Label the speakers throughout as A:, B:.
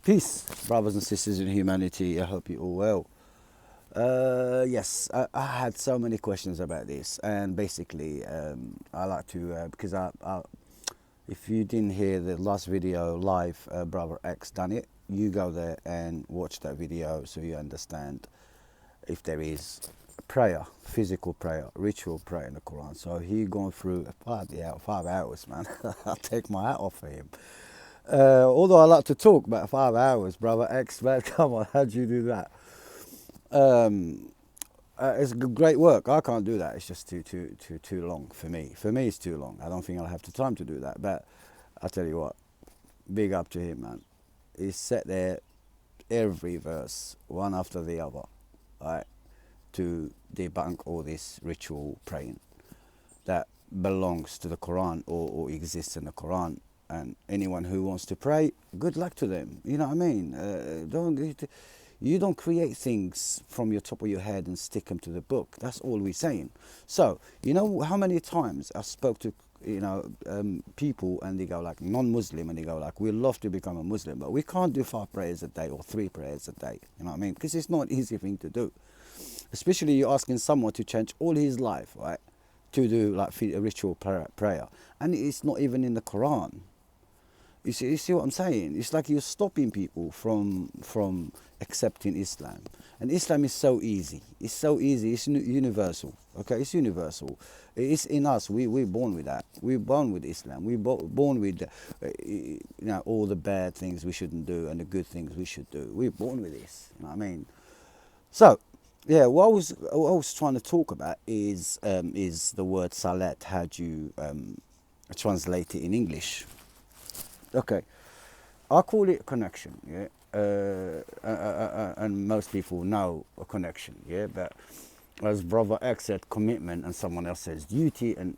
A: Peace, brothers and sisters in humanity. I hope you all well. Yes, I had so many questions about this, and basically, I like to because if you didn't hear the last video live, brother X done it. You go there and watch that video so you understand if there is prayer, physical prayer, ritual prayer in the Quran. So he gone through 5 hours, man. I'll take my hat off for him. Although I like to talk about 5 hours, brother X, man, come on, how'd you do that? It's great work. I can't do that. It's just too long for me. For me, it's too long. I don't think I'll have the time to do that. But I tell you what, big up to him, man. He sat there every verse, one after the other, right, to debunk all this ritual praying that belongs to the Quran or exists in the Quran. And anyone who wants to pray, good luck to them. You know what I mean? You don't create things from your top of your head and stick them to the book. That's all we're saying. So, you know how many times I spoke to people, and they go like non-Muslim, and they go like, we love to become a Muslim, but we can't do 5 prayers a day or 3 prayers a day. You know what I mean? Because it's not an easy thing to do. Especially you're asking someone to change all his life, right? To do like a ritual prayer. And it's not even in the Quran. You see what I'm saying? It's like you're stopping people from accepting Islam. And Islam is so easy. It's so easy. It's universal. Okay, it's universal. It's in us. We're born with that. We're born with Islam. We're born with all the bad things we shouldn't do and the good things we should do. We're born with this. You know what I mean? So, yeah, what I was trying to talk about is the word Salat. How do you translate it in English? Okay, I call it connection, yeah, and most people know a connection, yeah, but as brother X said, commitment, and someone else says duty, and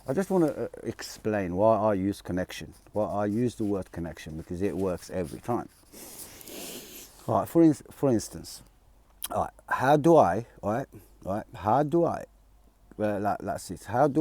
A: I just want to explain why I use connection, why I use the word connection, because it works every time. All right, for instance, all right, how do I, how do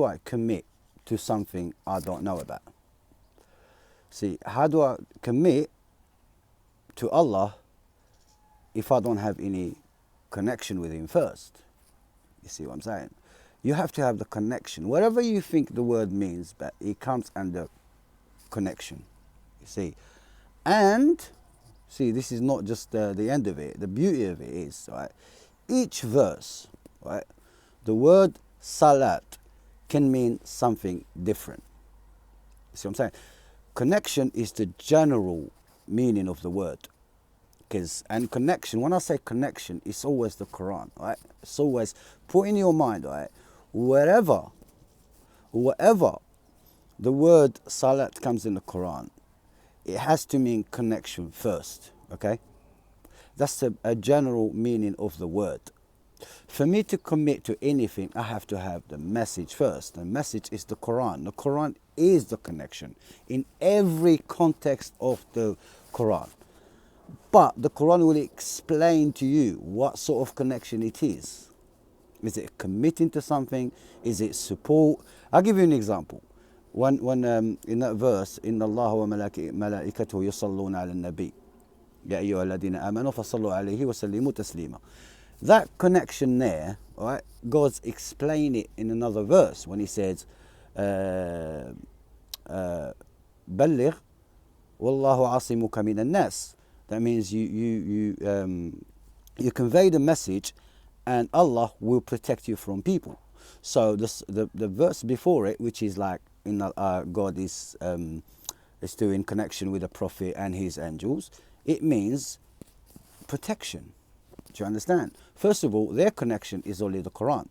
A: I commit to something I don't know about? See, how do I commit to Allah if I don't have any connection with Him first? You see what I'm saying? You have to have the connection. Whatever you think the word means, but it comes under connection. You see? And, see, this is not just the end of it. The beauty of it is, right, each verse, right, the word Salat can mean something different. You see what I'm saying? Connection is the general meaning of the word. And connection, when I say connection, it's always the Quran, right? It's always, put in your mind, right, wherever the word Salat comes in the Quran, it has to mean connection first, okay? That's a general meaning of the word. For me to commit to anything, I have to have the message first. The message is the Quran. The Quran is the connection in every context of the Quran. But the Quran will explain to you what sort of connection it is. Is it committing to something? Is it support? I'll give you an example. When in that verse, إن الله وملائكته يصلون على النبي يا أيها الذين آمنوا فصلوا عليه وسلموا تسليما. That connection there, right? God's explained it in another verse when He says, بلغ والله عاصمك من الناس. That means you convey the message, and Allah will protect you from people. So the verse before it, which is like God is still in connection with the Prophet and his angels, it means protection. Do you understand? First of all, their connection is only the Quran.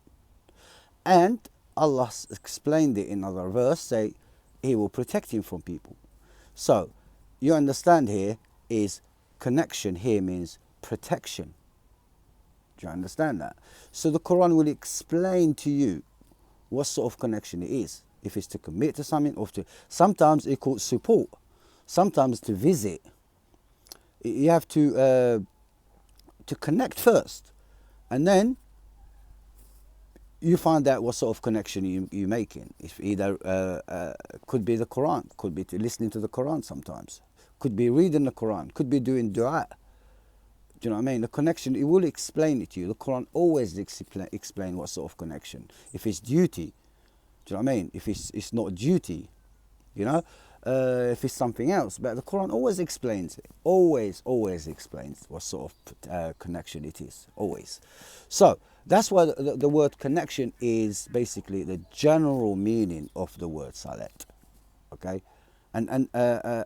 A: And Allah explained it in another verse, say He will protect him from people. So, you understand here is connection here means protection. Do you understand that? So the Quran will explain to you what sort of connection it is. If it's to commit to something, or sometimes it's called support. Sometimes to visit. You have to connect first, and then you find out what sort of connection you're making. It's either could be the Quran, could be listening to the Quran sometimes, could be reading the Quran, could be doing dua. Do you know what I mean? The connection, it will explain it to you. The Quran always explain what sort of connection. If it's duty, do you know what I mean? If it's not duty, you know, if it's something else. But the Quran always explains it. Always explains what sort of connection it is. Always. So that's why the word connection is basically the general meaning of the word salat. Okay, and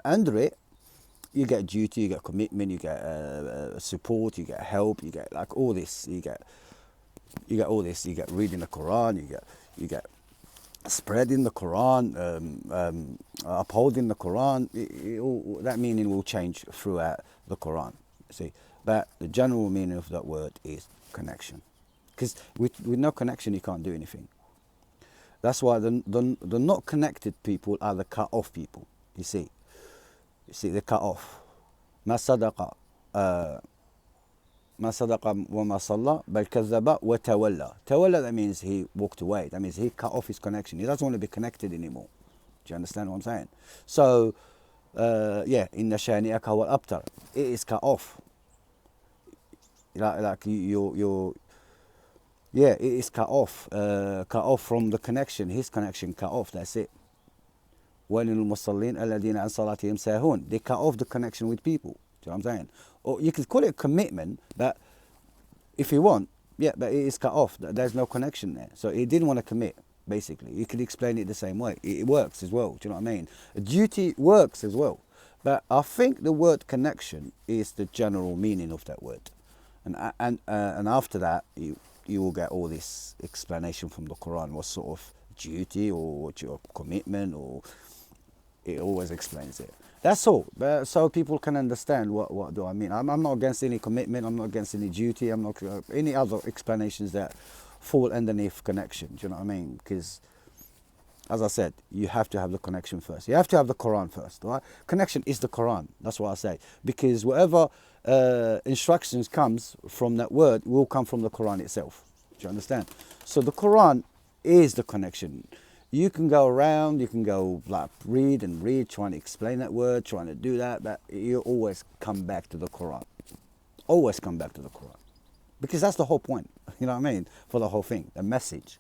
A: under it, you get duty, you get commitment, you get support, you get help, you get like all this. You get all this. You get reading the Quran, you get spreading the Quran, upholding the Quran. That meaning will change throughout the Quran. See, but the general meaning of that word is connection. Because with no connection, you can't do anything. That's why the not connected people are the cut off people. You see, they're cut off. ما صدق وما صلى بل كذب وتولى. Tawalla, that means he walked away. That means he cut off his connection. He doesn't want to be connected anymore. Do you understand what I'm saying? So, yeah, إن شانئك هو الأبتر. It is cut off. Like you're yeah, it is cut off from the connection. His connection cut off. That's it. وَلِلْمُصَلِّينَ الَّذِينَ عَنْ صَلَاتِهِمْ سَاهُونَ. They cut off the connection with people. Do you know what I'm saying? Or you could call it commitment, but if you want, yeah, but it is cut off. There's no connection there. So he didn't want to commit, basically. You could explain it the same way. It works as well. Do you know what I mean? Duty works as well. But I think the word connection is the general meaning of that word. And after that, you will get all this explanation from the Quran, what sort of duty or what your commitment, or it always explains it. That's all. So people can understand what do I mean. I'm not against any commitment. I'm not against any duty. I'm not any other explanations that fall underneath connection. Do you know what I mean? Because, as I said, you have to have the connection first. You have to have the Quran first. Right? Connection is the Quran. That's what I say. Because whatever instructions comes from that word will come from the Quran itself. Do you understand? So the Quran is the connection. You can go around, you can go like read, trying to explain that word, trying to do that, but you always come back to the Quran. Always come back to the Quran. Because that's the whole point, you know what I mean, for the whole thing. The message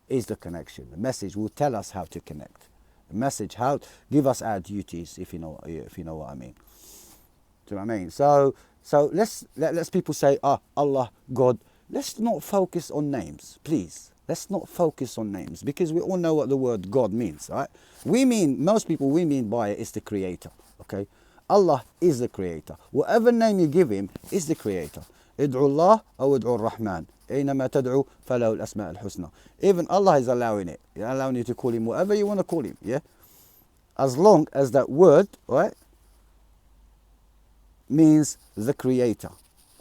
A: is the connection. The message will tell us how to connect. The message, give us our duties, if you know what I mean. Do you know what I mean? So let's people say, Allah, God. Let's not focus on names, please. Let's not focus on names, because we all know what the word God means, right? Most people mean by it is the creator, okay? Allah is the creator. Whatever name you give him is the creator. ادعوا الله أو ادعوا الرحمن أينما تدعوا فله الأسماء الحسنى. Even Allah is allowing it. He's allowing you to call him whatever you want to call him, yeah? As long as that word, right, means the creator.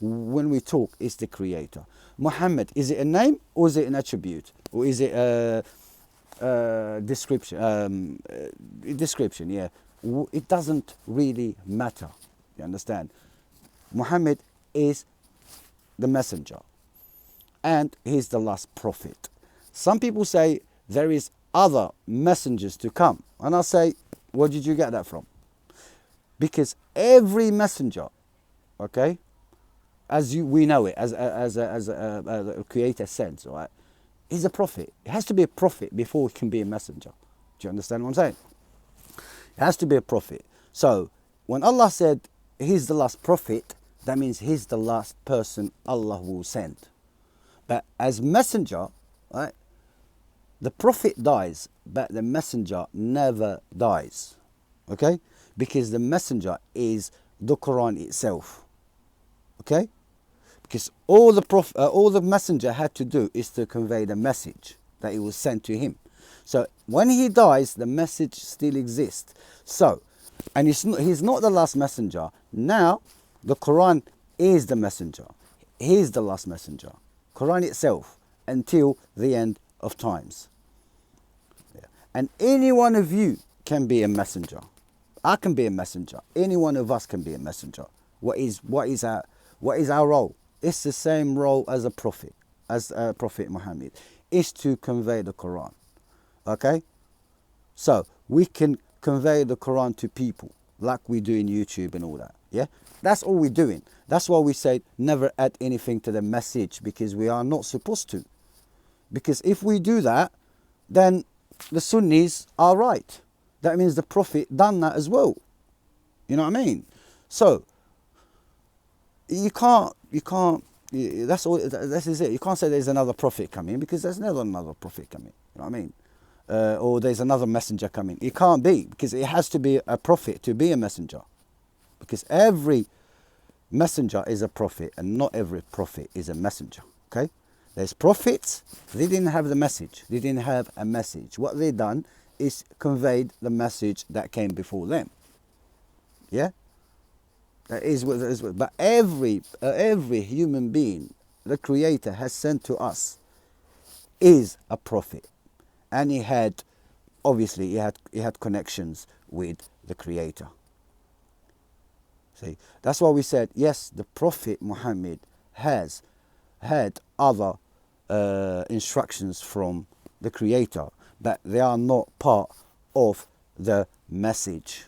A: When we talk, it's the creator. Muhammad, is it a name or is it an attribute? Or is it a description? Description, yeah. It doesn't really matter. You understand? Muhammad is the messenger. And he's the last prophet. Some people say there is other messengers to come. And I say, where did you get that from? Because every messenger, okay, we know it, as a creator sense, right? He's a prophet. It has to be a prophet before he can be a messenger. Do you understand what I'm saying? It has to be a prophet. So when Allah said he's the last prophet, that means he's the last person Allah will send. But as messenger, right, the prophet dies, but the messenger never dies. Okay? Because the messenger is the Quran itself. Okay? Because all the messenger had to do is to convey the message that it was sent to him. So when he dies, the message still exists. So, and he's not the last messenger. Now, the Quran is the messenger. He is the last messenger. Quran itself, until the end of times. Yeah. And any one of you can be a messenger. I can be a messenger. Any one of us can be a messenger. What is our role? It's the same role as a prophet, Prophet Muhammad. Is to convey the Quran. Okay? So we can convey the Quran to people. like we do in YouTube and all that. Yeah, that's all we're doing. That's why we say never add anything to the message, because we are not supposed to. Because if we do that, then the Sunnis are right. That means the Prophet done that as well. You know what I mean? So you can't. That's all. This is it. You can't say there's another prophet coming, because there's never another prophet coming. You know what I mean? Or there's another messenger coming. It can't be, because it has to be a prophet to be a messenger. Because every messenger is a prophet, and not every prophet is a messenger. Okay? There's prophets. They didn't have the message. They didn't have a message. What they done is conveyed the message that came before them. Yeah. That is what. But every human being the Creator has sent to us is a prophet, and he had connections with the Creator. See, that's why we said yes. The Prophet Muhammad has had other instructions from the Creator, but they are not part of the message.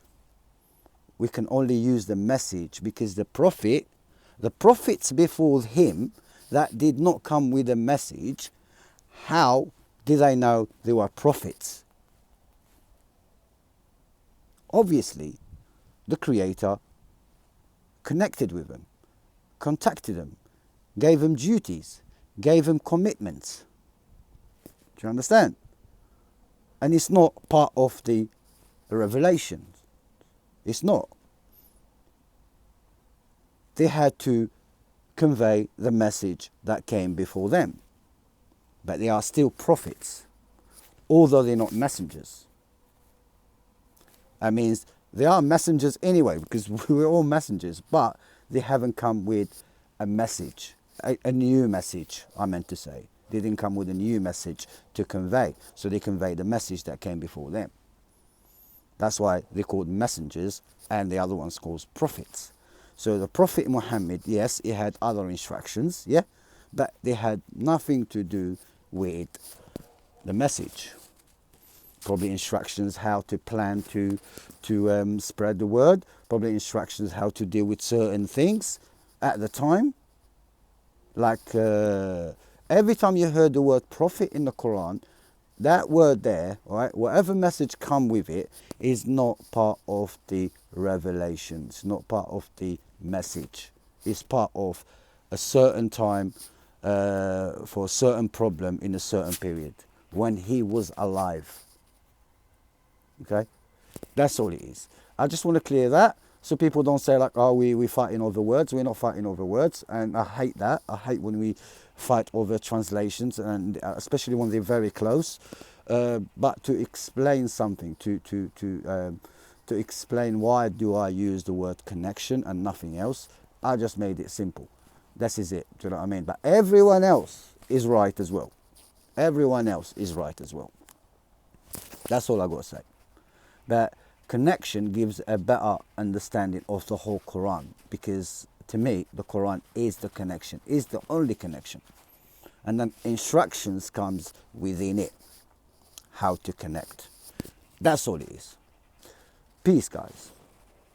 A: We can only use the message because the prophets before him that did not come with a message, how did they know they were prophets? Obviously, the Creator connected with them, contacted them, gave them duties, gave them commitments. Do you understand? And it's not part of the revelation. It's not. They had to convey the message that came before them. But they are still prophets, although they're not messengers. That means they are messengers anyway, because we're all messengers, but they haven't come with a message, a new message, I meant to say. They didn't come with a new message to convey, so they convey the message that came before them. That's why they're called messengers, and the other one's called prophets. So the Prophet Muhammad, yes, he had other instructions, yeah, but they had nothing to do with the message. Probably instructions how to plan to spread the word, probably instructions how to deal with certain things at the time. Like every time you heard the word prophet in the Quran, that word there, right, whatever message come with it, is not part of the revelation. It's not part of the message. It's part of a certain time for a certain problem in a certain period when he was alive. Okay, that's all it is. I just want to clear that so people don't say like, oh, we're fighting over words. We're not fighting over words, and I hate that. I hate when we fight over translations, and especially when they're very close. But to explain something, to explain why do I use the word connection and nothing else, I just made it simple. This is it. Do you know what I mean? But everyone else is right as well. Everyone else is right as well. That's all I got to say. But connection gives a better understanding of the whole Quran, because to me the Quran is the connection, is the only connection, and then instructions comes within it how to connect. That's all it is. Peace, guys.